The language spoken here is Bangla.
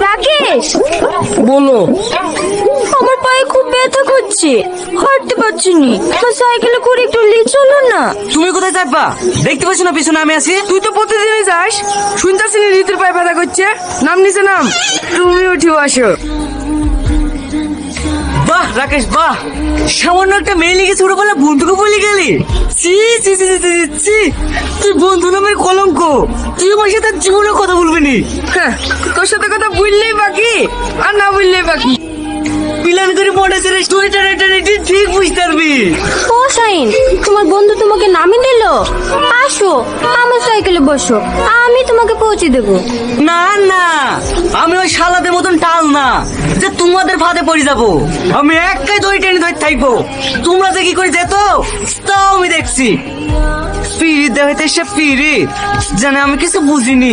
রাকেশ, বলো। আমার পায়ে খুব ব্যথা করছে, হাঁটতে পারছি নি। তো সাইকেলে করে একটু নিয়ে চলো না। তুমি কোথায় যাবা? দেখতে পাচ্ছ না পিছনে আমি আছি? তুই তো প্রতিদিনই যাস, শুনতেছি ঋতুর পায়ে ব্যথা করছে। নাম নিচে নাম, তুমি উঠিও আসো। বাহ রাকেশ বাহ, সামান্য একটা মেয়ে লিখে ছোট বলে বন্ধুকে বলে গেলি। ছি ছি ছি ছি, ছি, ছি। তুই বন্ধু নামের কলঙ্ক, তুই আমার সাথে জীবনে কথা বলবি নি। হ্যাঁ, তোর সাথে কথা বুঝলেই বাকি, আর না বুঝলেই বাকি। প্ল্যান করে মনে ছেড়ে স্টোরি টানে ঠিক বুঝতে পারবি। ও সাইন, তোমার বন্ধু তোমাকে নামিয়ে দিল। আসো আমার সাইকেলে বসো, আমি তোমাকে পৌঁছে দেবো। না না, আমি ওই শালাদের মতন টাল না যে তোমাদের ফাঁদে পড়ে যাবো। আমি একাই দড়ি টেনে ধরে থাকবো, তোমরা যে কি করে যেত তাও আমি দেখছি। পিড়ি দেওয়াতে সে পিড়ি জানে, আমি কিছু বুঝিনি।